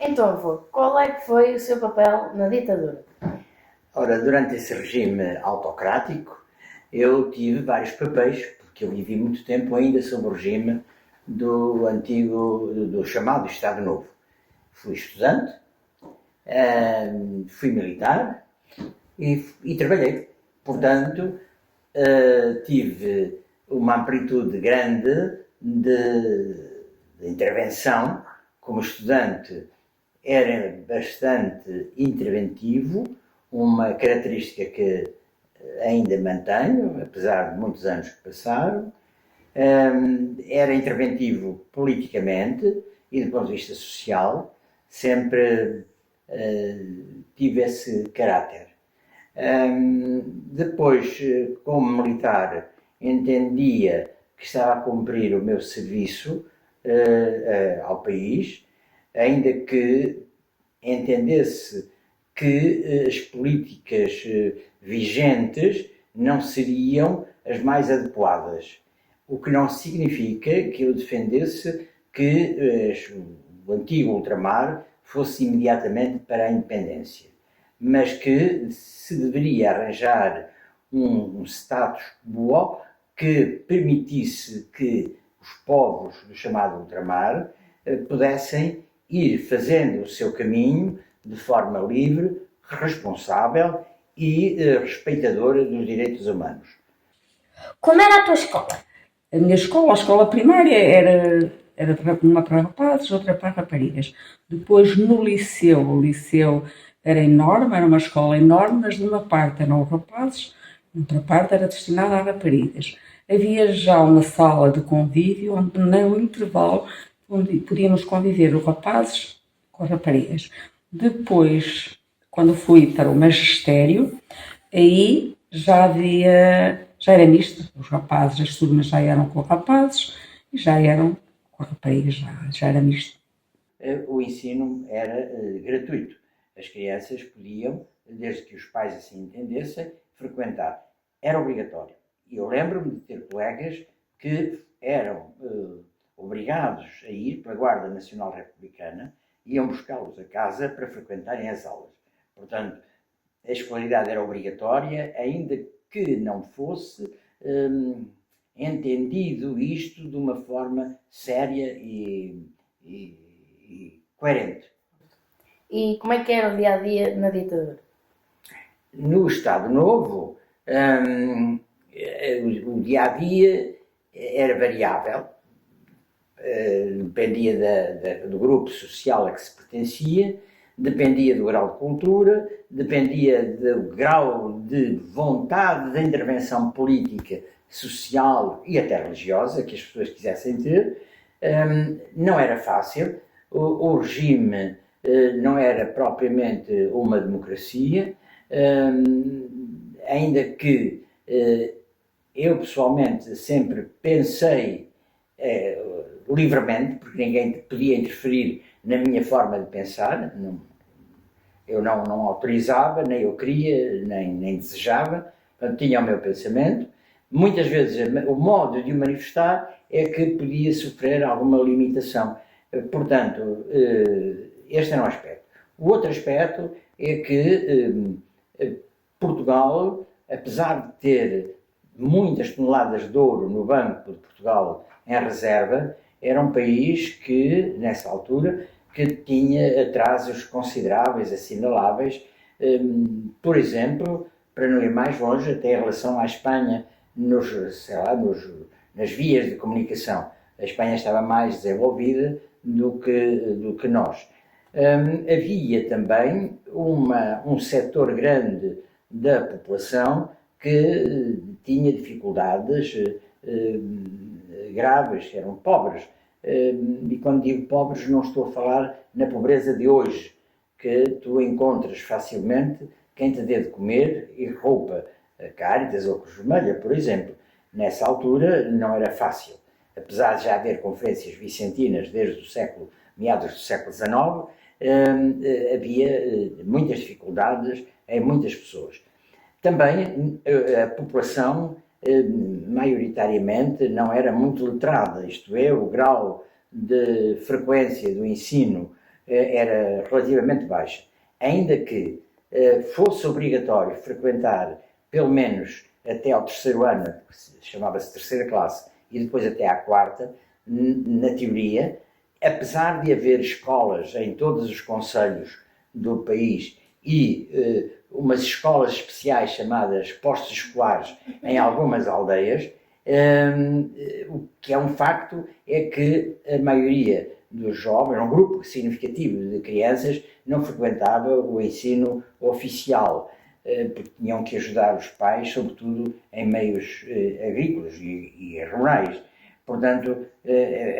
Então, avô, qual é que foi o seu papel na ditadura? Ora, durante esse regime autocrático, eu tive vários papéis, porque eu vivi muito tempo ainda sob o regime do chamado Estado Novo. Fui estudante, fui militar e trabalhei. Portanto, tive uma amplitude grande de intervenção. Como estudante, era bastante interventivo, uma característica que ainda mantenho, apesar de muitos anos que passaram. Era interventivo politicamente e do ponto de vista social, sempre tive esse caráter. Depois, como militar, entendia que estava a cumprir o meu serviço ao país, ainda que entendesse que as políticas vigentes não seriam as mais adequadas. O que não significa que eu defendesse que o antigo ultramar fosse imediatamente para a independência, mas que se deveria arranjar um status quo que permitisse que os povos do chamado ultramar pudessem ir fazendo o seu caminho de forma livre, responsável e respeitadora dos direitos humanos. Como era a tua escola? A minha escola, a escola primária, era uma para rapazes, outra para raparigas. Depois, no liceu, o liceu era enorme, era uma escola enorme, mas de uma parte eram rapazes, outra parte era destinada a raparigas. Havia já uma sala de convívio, onde no intervalo onde podíamos conviver os rapazes com as raparigas. Depois, quando fui para o magistério, aí já era misto, os rapazes, as turmas já eram com rapazes e já eram com raparigas, já era misto. O ensino era gratuito. As crianças podiam, desde que os pais assim entendessem, frequentar. Era obrigatório. E eu lembro-me de ter colegas que eram obrigados a ir para a Guarda Nacional Republicana e iam buscá-los a casa para frequentarem as aulas. Portanto, a escolaridade era obrigatória, ainda que não fosse entendido isto de uma forma séria e coerente. E como é que era o dia-a-dia na ditadura? No Estado Novo, o dia-a-dia era variável, dependia do grupo social a que se pertencia, dependia do grau de cultura, dependia do grau de vontade de intervenção política, social e até religiosa que as pessoas quisessem ter. Não era fácil, o regime não era propriamente uma democracia, ainda que eu pessoalmente sempre pensei livremente, porque ninguém podia interferir na minha forma de pensar, eu não autorizava, nem eu queria, nem desejava, portanto tinha o meu pensamento. Muitas vezes o modo de o manifestar é que podia sofrer alguma limitação. Portanto, este era um aspecto. O outro aspecto é que Portugal, apesar de ter muitas toneladas de ouro no Banco de Portugal em reserva, era um país que, nessa altura, que tinha atrasos consideráveis, assinaláveis, por exemplo, para não ir mais longe, até em relação à Espanha, nas vias de comunicação. A Espanha estava mais desenvolvida do que nós. Havia também um setor grande da população que tinha dificuldades graves, eram pobres. E quando digo pobres, não estou a falar na pobreza de hoje, que tu encontras facilmente quem te dê de comer e roupa. A Cáritas ou a Cruz Vermelha, por exemplo. Nessa altura não era fácil. Apesar de já haver conferências vicentinas desde meados do século XIX, havia muitas dificuldades em muitas pessoas. Também a população maioritariamente não era muito letrada, isto é, o grau de frequência do ensino era relativamente baixa. Ainda que fosse obrigatório frequentar pelo menos até ao terceiro ano, chamava-se terceira classe, e depois até à quarta, na teoria, apesar de haver escolas em todos os concelhos do país e umas escolas especiais chamadas postos escolares em algumas aldeias, o que é um facto é que a maioria dos jovens, um grupo significativo de crianças, não frequentava o ensino oficial, porque tinham que ajudar os pais, sobretudo em meios agrícolas e rurais. Portanto,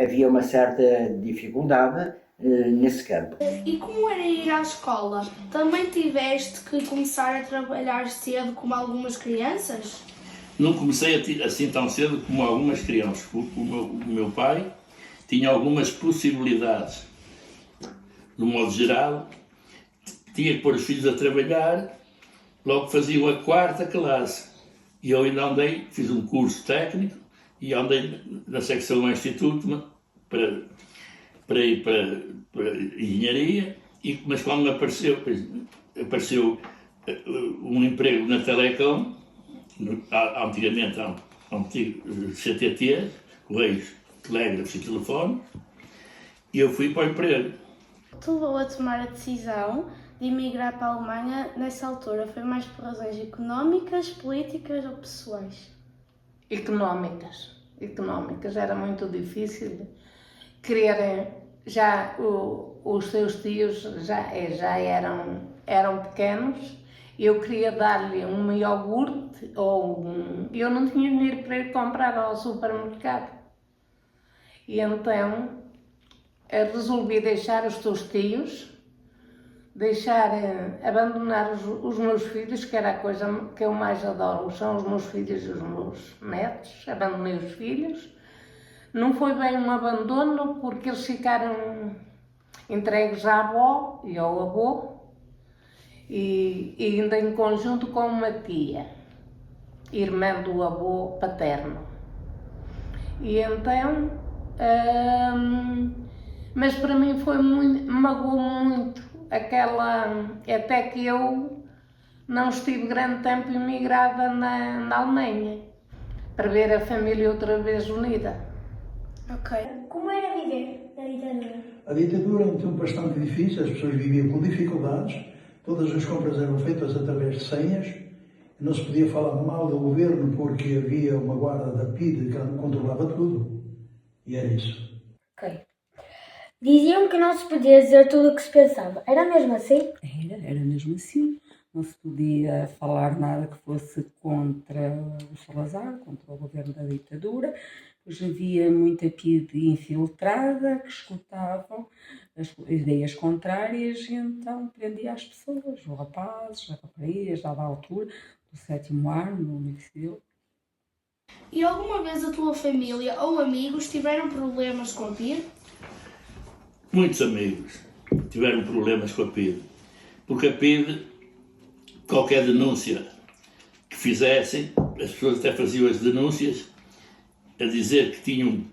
havia uma certa dificuldade nesse campo. E como era ir à escola? Também tiveste que começar a trabalhar cedo como algumas crianças? Não comecei assim tão cedo como algumas crianças. O meu pai tinha algumas possibilidades. No modo geral, tinha que pôr os filhos a trabalhar, logo faziam a quarta classe. E eu ainda andei, fiz um curso técnico e andei na secção do Instituto para ir para engenharia, mas quando me apareceu um emprego na Telecom, antigamente ao antigo CTT, Correios, Telégrafos e Telefones, e eu fui para o emprego. Levou a tomar a decisão de emigrar para a Alemanha nessa altura? Foi mais por razões económicas, políticas ou pessoais? Económicas. Era muito difícil quererem, já os seus tios já eram pequenos, eu queria dar-lhe um iogurte eu não tinha dinheiro para ir comprar ao supermercado. E então resolvi deixar os seus tios, abandonar os meus filhos, que era a coisa que eu mais adoro, são os meus filhos e os meus netos. Abandonei os filhos. Não foi bem um abandono, porque eles ficaram entregues à avó e ao avô, e ainda em conjunto com uma tia, irmã do avô paterno. E então, mas para mim magoou muito até que eu não estive grande tempo imigrada na Alemanha, para ver a família outra vez unida. Ok. Como era viver na ditadura? A ditadura é um tempo bastante difícil, as pessoas viviam com dificuldades, todas as compras eram feitas através de senhas, não se podia falar mal do governo porque havia uma guarda da PIDE que controlava tudo, e era isso. Ok. Diziam que não se podia dizer tudo o que se pensava. Era mesmo assim? Era mesmo assim. Não se podia falar nada que fosse contra o Salazar, contra o governo da ditadura. Pois havia muita PIDE infiltrada que escutavam as ideias contrárias e então prendia as pessoas, os rapazes, as raparigas, dada a altura do 7º ano no liceu. E alguma vez a tua família ou amigos tiveram problemas com a PIDE? Muitos amigos tiveram problemas com a PIDE, porque a PIDE, qualquer denúncia que fizessem, as pessoas até faziam as denúncias a dizer que tinham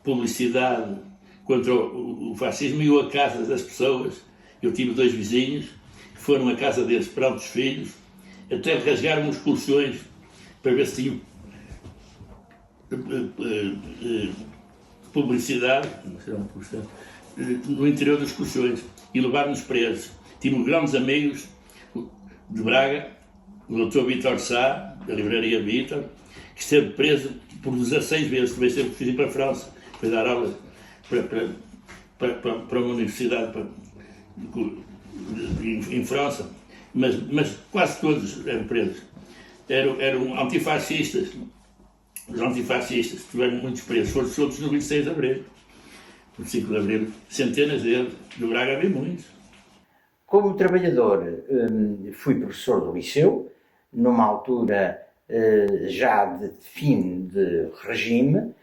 publicidade contra o fascismo, e eu a casa das pessoas. Eu tive 2 vizinhos que foram à casa deles perante os filhos, até rasgaram os colchões para ver se tinham publicidade no interior dos colchões, e levaram-nos presos. Tive grandes amigos de Braga, o Dr. Vítor Sá, da livraria Vítor, que esteve preso por 16 vezes, também sempre fui para a França, foi dar aulas para uma universidade em França, mas quase todos eram presos. Eram antifascistas. Os antifascistas tiveram muitos presos, foram soltos no 26 de Abril. No 5 de Abril, centenas deles, do Braga havia muitos. Como trabalhador, fui professor do liceu, numa altura já de fim de regime.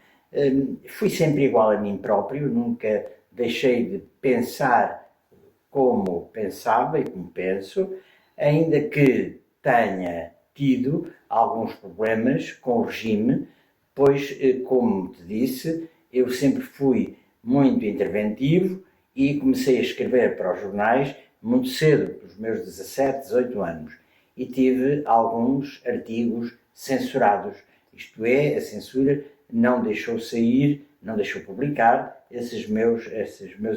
Fui sempre igual a mim próprio, nunca deixei de pensar como pensava e como penso, ainda que tenha tido alguns problemas com o regime, pois, como te disse, eu sempre fui muito interventivo e comecei a escrever para os jornais muito cedo, dos meus 17, 18 anos, e tive alguns artigos censurados, isto é, a censura não deixou sair, não deixou publicar esses meus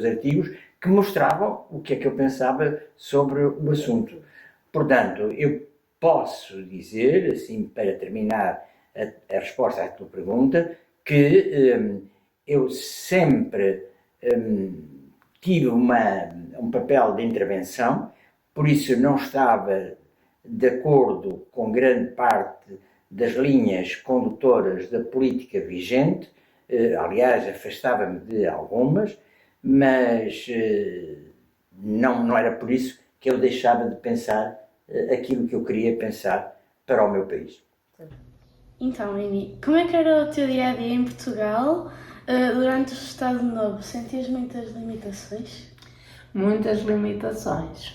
artigos que mostravam o que é que eu pensava sobre o assunto. Portanto, eu posso dizer, assim, para terminar a resposta à tua pergunta, que eu sempre tive um papel de intervenção, por isso eu não estava de acordo com grande parte das linhas condutoras da política vigente, aliás, afastava-me de algumas, mas não era por isso que eu deixava de pensar aquilo que eu queria pensar para o meu país. Então, Amy, como é que era o teu dia-a-dia em Portugal durante o Estado Novo? Sentias muitas limitações? Muitas limitações,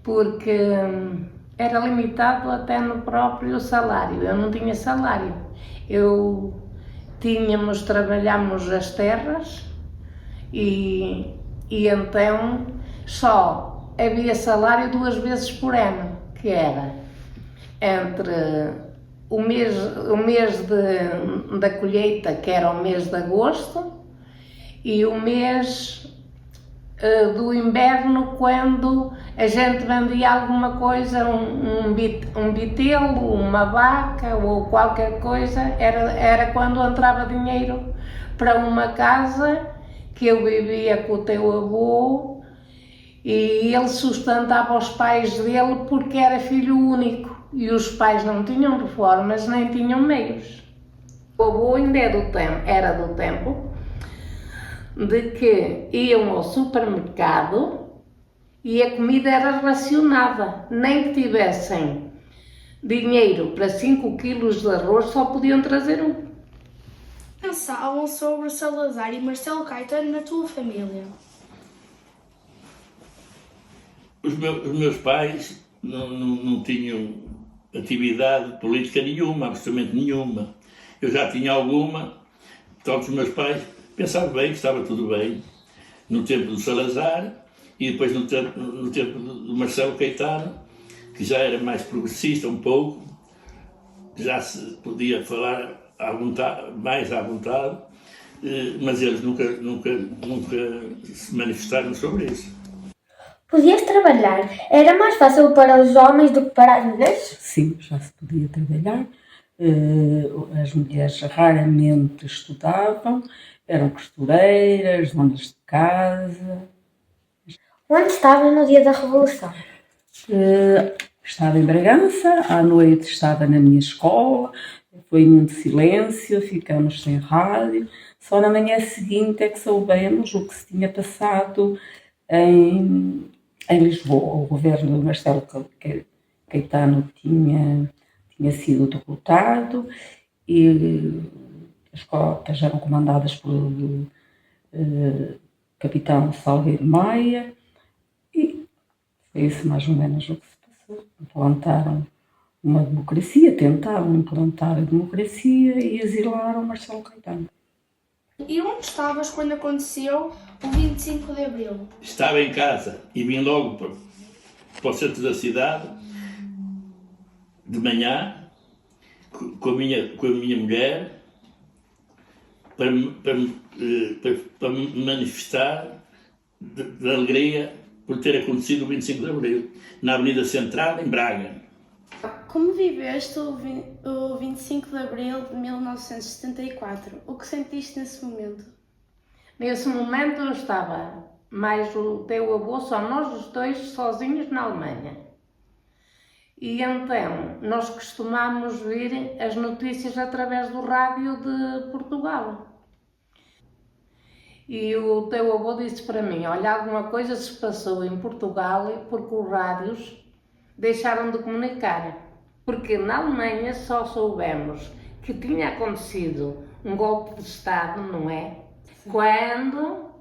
porque era limitado até no próprio salário. Eu não tinha salário. Trabalhámos as terras e então só havia salário 2 vezes por ano, que era entre o mês da colheita, que era o mês de agosto, e o mês do inverno, quando a gente vendia alguma coisa, um bitelo, uma vaca ou qualquer coisa, era quando entrava dinheiro para uma casa que eu vivia com o teu avô e ele sustentava os pais dele porque era filho único e os pais não tinham reformas nem tinham meios. O avô ainda era do tempo de que iam ao supermercado e a comida era racionada, nem que tivessem dinheiro para 5 quilos de arroz, só podiam trazer um. Pensavam sobre Salazar e Marcelo Caetano na tua família? Os meus pais não tinham atividade política nenhuma, absolutamente nenhuma. Eu já tinha alguma, todos os meus pais pensavam bem que estava tudo bem no tempo do Salazar e depois no tempo do Marcelo Caetano, que já era mais progressista um pouco, já se podia falar mais à vontade, mas eles nunca se manifestaram sobre isso. Podias trabalhar? Era mais fácil para os homens do que para as mulheres? Sim, já se podia trabalhar. As mulheres raramente estudavam, eram costureiras, donas de casa. Onde estava no dia da Revolução? Estava em Bragança, à noite estava na minha escola, foi muito silêncio, ficamos sem rádio. Só na manhã seguinte é que soubemos o que se tinha passado em Lisboa. O governo de Marcelo Caetano tinha sido derrotado e as cotas eram comandadas pelo capitão Salgueiro Maia e foi isso mais ou menos o que se passou. Implantaram uma democracia, tentaram implantar a democracia e exilaram Marcelo Caetano. E onde estavas quando aconteceu o 25 de Abril? Estava em casa e vim logo para o centro da cidade, de manhã, com a minha mulher, para me manifestar de alegria por ter acontecido o 25 de Abril, na Avenida Central, em Braga. Como viveste o 25 de Abril de 1974? O que sentiste nesse momento? Nesse momento eu estava mais o teu avô, só nós os dois sozinhos na Alemanha. E então nós costumámos ver as notícias através do rádio de Portugal. E o teu avô disse para mim, olha, alguma coisa se passou em Portugal porque os rádios deixaram de comunicar. Porque na Alemanha só soubemos que tinha acontecido um golpe de Estado, não é? Quando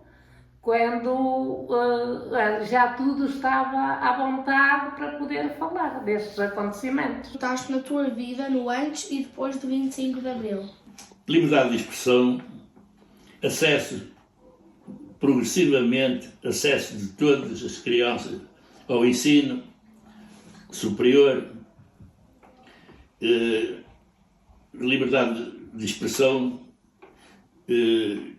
já tudo estava à vontade para poder falar destes acontecimentos. Notaste na tua vida no antes e depois do 25 de Abril? Liberdade de expressão, acesso progressivamente acesso de todas as crianças ao ensino superior, liberdade de expressão, e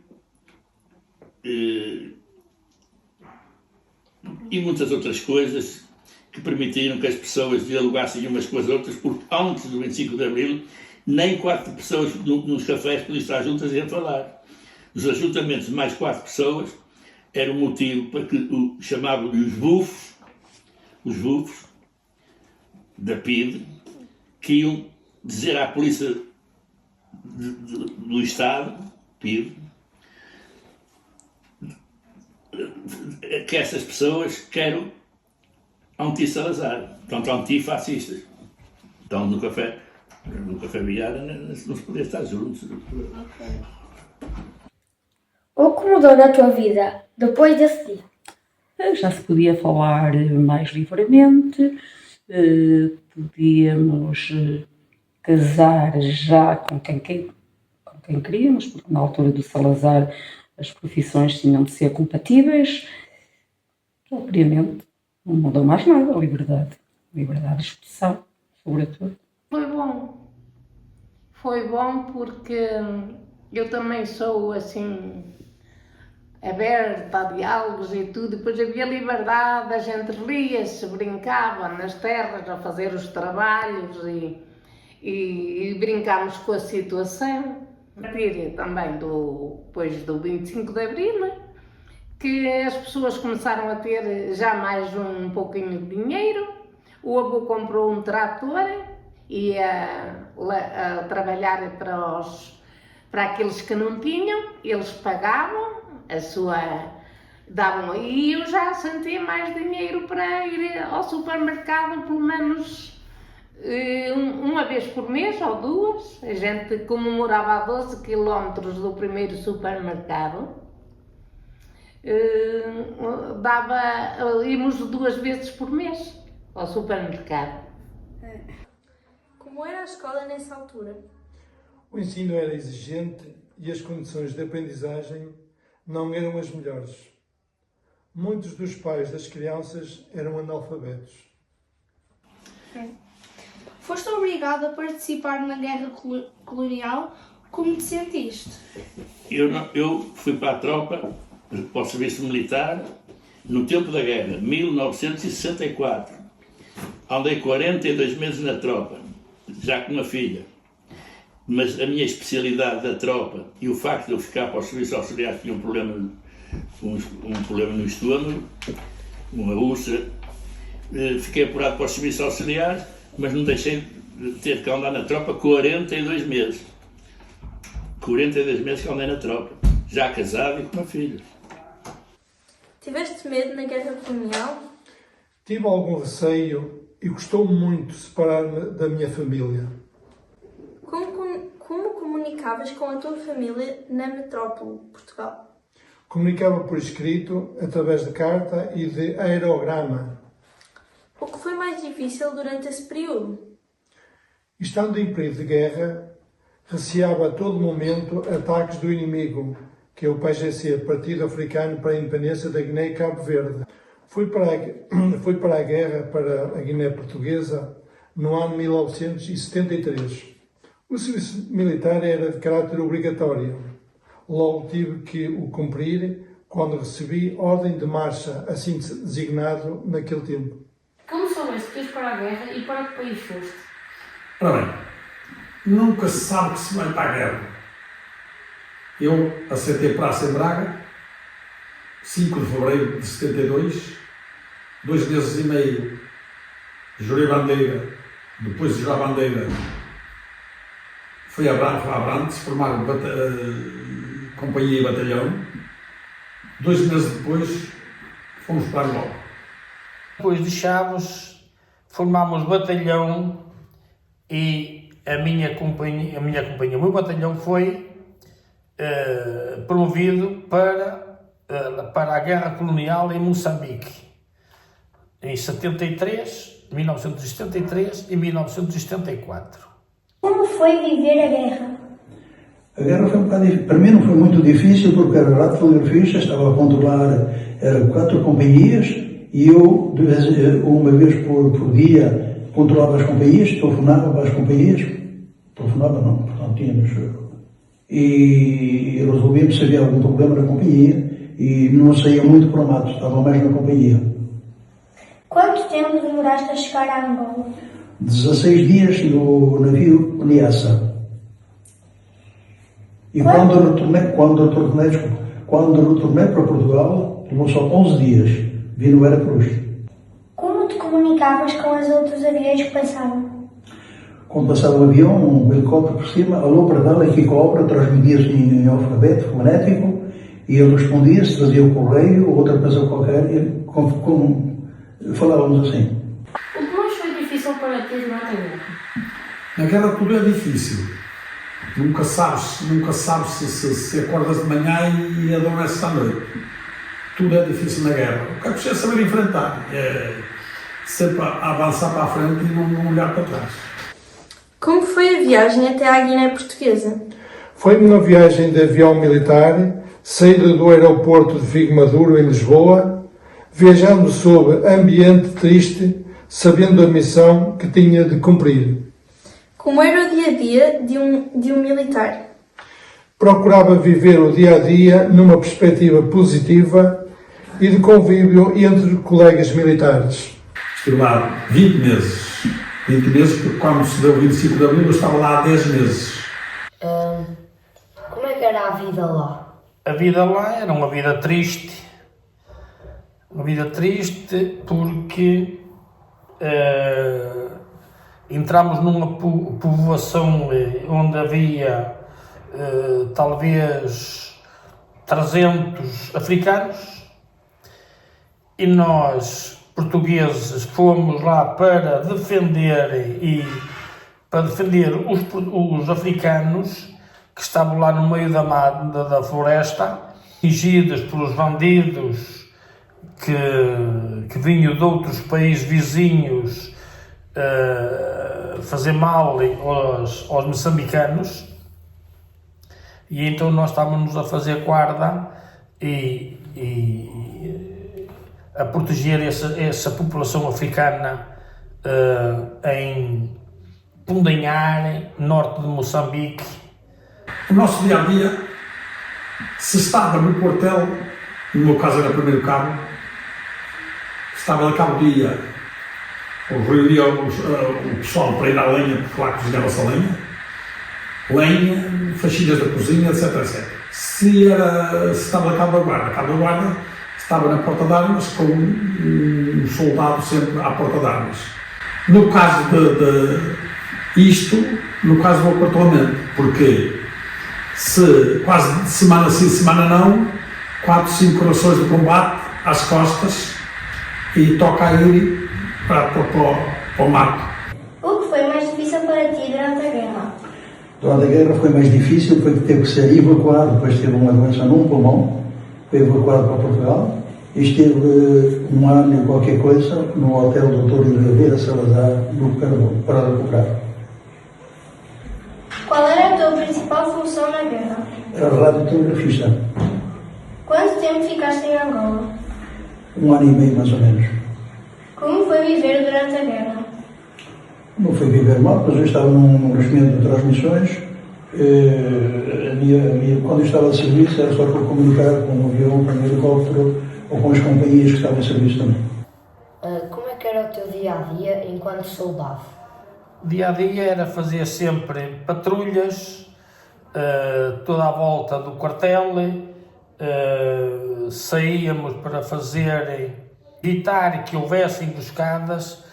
muitas outras coisas que permitiram que as pessoas dialogassem umas com as outras, porque antes do 25 de Abril nem 4 pessoas nos cafés podiam estar juntas e a falar. Os ajuntamentos de mais 4 pessoas era o motivo para que chamavam-lhe os bufos da PIDE, que iam dizer à polícia do Estado, PIDE, que essas pessoas querem anti-Salazar, portanto antifascistas. Então no café Viara não se podia estar juntos. O que mudou na tua vida depois desse dia? Já se podia falar mais livremente, podíamos casar já com quem queríamos, porque na altura do Salazar as profissões tinham de ser compatíveis. Obviamente, não mudou mais nada, a liberdade de expressão, sobretudo. Foi bom porque eu também sou assim aberta a diálogos e tudo, depois havia liberdade, a gente ria-se, brincava nas terras a fazer os trabalhos e brincámos com a situação. A partir também depois do 25 de Abril, que as pessoas começaram a ter já mais um pouquinho de dinheiro. O avô comprou um trator e ia a trabalhar para aqueles que não tinham, eles pagavam davam, e eu já sentia mais dinheiro para ir ao supermercado, pelo menos uma vez por mês ou 2. A gente, como morava a 12 km do primeiro supermercado, íamos 2 vezes por mês ao supermercado. Como era a escola nessa altura? O ensino era exigente e as condições de aprendizagem não eram as melhores. Muitos dos pais das crianças eram analfabetos. Foste obrigado a participar na guerra colonial. Como te sentiste? Eu fui para a tropa, para o serviço militar, no tempo da guerra, 1964. Andei 42 meses na tropa, já com uma filha. Mas a minha especialidade da tropa e o facto de eu ficar para o serviço auxiliar, que tinha um problema no estômago, uma úlcera, fiquei apurado para o serviço auxiliar, mas não deixei de ter que andar na tropa 42 meses. 42 meses que andei na tropa, já casado e com uma filha. Tiveste medo na guerra colonial? Tive algum receio e custou-me muito separar-me da minha família. Como comunicavas com a tua família na metrópole, Portugal? Comunicava por escrito, através de carta e de aerograma. O que foi mais difícil durante esse período? Estando em período de guerra, receava a todo momento ataques do inimigo, que é o PAGC, Partido Africano para a Independência da Guiné e Cabo Verde. Fui para a guerra para a Guiné Portuguesa no ano 1973. O serviço militar era de caráter obrigatório. Logo tive que o cumprir quando recebi ordem de marcha, assim designado naquele tempo. Como soubeste que ias para a guerra e para que país foste? Ora bem, nunca se sabe que se vai para a guerra. Eu aceitei praça em Braga, 5 de fevereiro de 72, 2 meses e meio jurei bandeira, depois de jurar bandeira fui a Abrantes, formar companhia e batalhão. 2 meses depois fomos para Angola. Depois de Chaves formámos batalhão e a minha companhia, o meu batalhão foi promovido para a guerra colonial em Moçambique, em 1973 e 1974. Como foi viver a guerra? A guerra foi um bocado difícil. Para mim não foi muito difícil porque era radiotelegrafista, estava a controlar, eram 4 companhias e eu, uma vez por dia, controlava as companhias, telefonava para as companhias, portanto tínhamos, e resolvíamos se havia algum problema na companhia e não saía muito para o mato, estava mais na companhia. Quanto tempo demoraste a chegar a Angola? 16 dias no navio Niassa. E quando retornei para Portugal, levou só 11 dias. Vi no Veracruz. Como te comunicavas com os outros aviões que passavam? Quando passava um avião, um helicóptero por cima, alô para dar, aqui cobra, transmitia-se em alfabeto fonético, e ele respondia, se trazia o correio ou outra coisa qualquer, e falávamos assim. O que mais foi difícil para ti durante a guerra? Na guerra tudo é difícil. Nunca sabes se acordas de manhã e adormeces à noite. Tudo é difícil na guerra. O que é preciso saber enfrentar. É sempre avançar para a frente e não olhar para trás. Como foi a viagem até à Guiné Portuguesa? Foi uma viagem de avião militar, saída do aeroporto de Vigo Maduro, em Lisboa, viajando sob ambiente triste, sabendo a missão que tinha de cumprir. Como era o dia-a-dia de um militar? Procurava viver o dia-a-dia numa perspectiva positiva e de convívio entre colegas militares. Estive lá 20 meses. 20 meses, porque quando se deu o 25 de Abril eu estava lá há 10 meses. Como é que era a vida lá? A vida lá era uma vida triste. Uma vida triste porque entramos numa povoação onde havia talvez 300 africanos e nós, portugueses, fomos lá para defender os africanos que estavam lá no meio da floresta, atingidos pelos bandidos que vinham de outros países vizinhos fazer mal aos moçambicanos, e então nós estávamos a fazer guarda e a proteger essa população africana em Pundanhar, norte de Moçambique. O nosso dia-a-dia, se estava no quartel, no meu caso era primeiro cabo, estava a cabo dia, reunia o pessoal para ir à lenha, porque lá cozinhava-se a lenha, faxinhas da cozinha, etc, etc. Se estava a cabo da guarda estava na porta de armas com um soldado sempre à porta de armas. No caso no caso do acortamento, porque se quase semana sim, semana não, 4, 5 corações de combate às costas e toca a ir para o mato. O que foi mais difícil para ti durante a guerra? Durante a guerra foi mais difícil porque teve que ser evacuado, depois teve uma doença num pulmão, foi evacuado para Portugal e esteve 1 ano e qualquer coisa no hotel Dr. Oliveira Salazar, no Carvão, para recuperar. Qual era a tua principal função na guerra? Era radiotelegrafista. Quanto tempo ficaste em Angola? 1 ano e meio, mais ou menos. Como foi viver durante a guerra? Não foi viver mal, mas eu estava num regimento de transmissões. Quando eu estava a serviço era só para comunicar com um avião, com um helicóptero ou com as companhias que estavam a serviço também. Como é que era o teu dia-a-dia enquanto soldado? O dia-a-dia era fazer sempre patrulhas toda a volta do quartel, saíamos para evitar que houvesse emboscadas,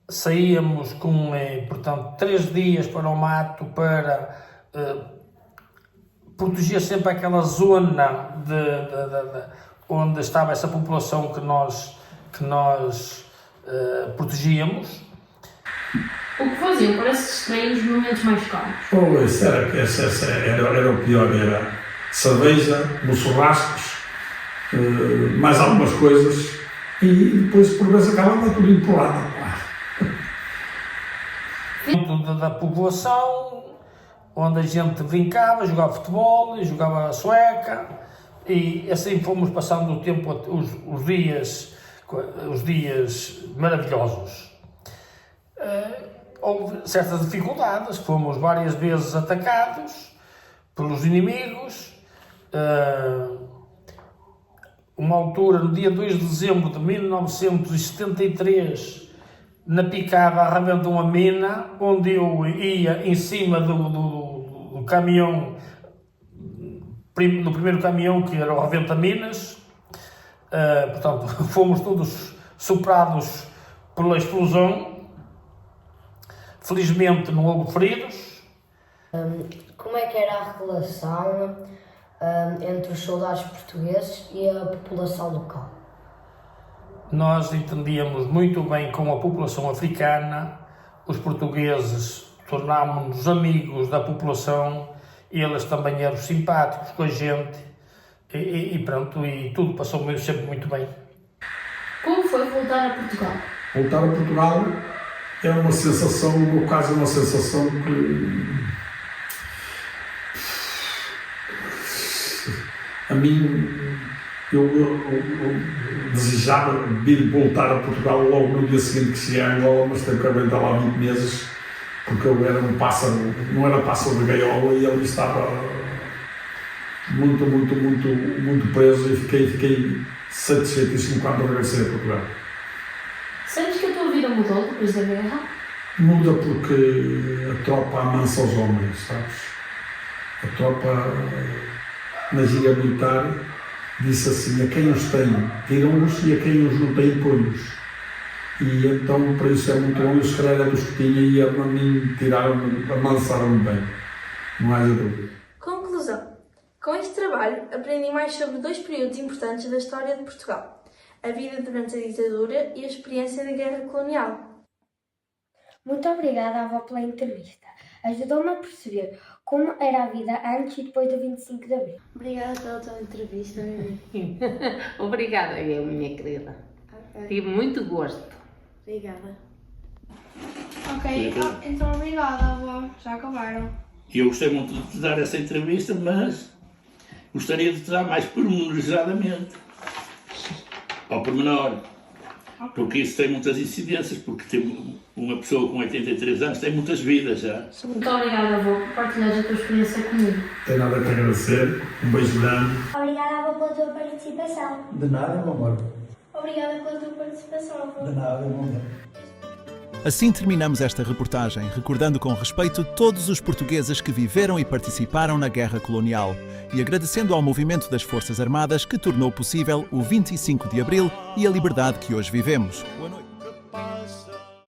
saíamos com, portanto, 3 dias para o mato para proteger sempre aquela zona onde estava essa população que nós protegíamos. O que faziam para se distrair nos momentos mais calmos? Pois, era o pior, era cerveja, nos churrascos, mais algumas coisas, e depois por vezes acabava tudo empurrado. Dentro da povoação onde a gente brincava, jogava futebol, jogava sueca, e assim fomos passando o tempo, os dias maravilhosos. Houve certas dificuldades, fomos várias vezes atacados pelos inimigos. Uma altura, no dia 2 de dezembro de 1973, na Picada arrebentou uma mina, onde eu ia em cima do caminhão, no primeiro caminhão, que era o Rebenta-Minas. Portanto, fomos todos soprados pela explosão. Felizmente não houve feridos. Como é que era a relação entre os soldados portugueses e a população local? Nós entendíamos muito bem com a população africana. Os portugueses tornámos-nos amigos da população, e eles também eram simpáticos com a gente, e pronto, e tudo passou sempre muito bem. Como foi voltar a Portugal? Voltar a Portugal é uma sensação, no meu caso, é uma sensação que a mim, eu desejava vir voltar a Portugal logo no dia seguinte que cheguei a Angola, mas teve que aguentar lá 20 meses, porque eu era um pássaro, não era pássaro de gaiola, e ele estava muito preso, e fiquei satisfeitíssimo quando regressei a Portugal. Sentes que a tua vida mudou depois da guerra? Muda porque a tropa amansa os homens, sabes? A tropa, na gira militar, disse assim: a quem os tem, tiram-os, e a quem os não tem, põe-os. E então, para isso é muito bom. Eu, se calhar, era dos que tinha, e a mim tiraram-me, amansaram-me bem. Não há dúvida. Conclusão. Com este trabalho, aprendi mais sobre 2 períodos importantes da história de Portugal: a vida durante a ditadura e a experiência da guerra colonial. Muito obrigada, avó, pela entrevista. Ajudou-me a perceber como era a vida antes e depois do 25 de Abril. Obrigada pela tua entrevista, Mimi. Obrigada, eu, minha querida. Okay. Tive muito gosto. Obrigada. Ok, então obrigada, avó. Já acabaram. Eu gostei muito de te dar essa entrevista, mas gostaria de te dar mais pormenorizadamente, ao pormenor, porque isso tem muitas incidências, porque tem uma pessoa com 83 anos tem muitas vidas já. Muito obrigada, avó, por partilhares a tua experiência comigo. Tem nada a te agradecer. Um beijo grande. Obrigada, avó, pela tua participação. De nada, meu amor. Obrigada pela tua participação, avó. De nada, meu amor. Assim terminamos esta reportagem, recordando com respeito todos os portugueses que viveram e participaram na Guerra Colonial, e agradecendo ao movimento das Forças Armadas que tornou possível o 25 de Abril e a liberdade que hoje vivemos.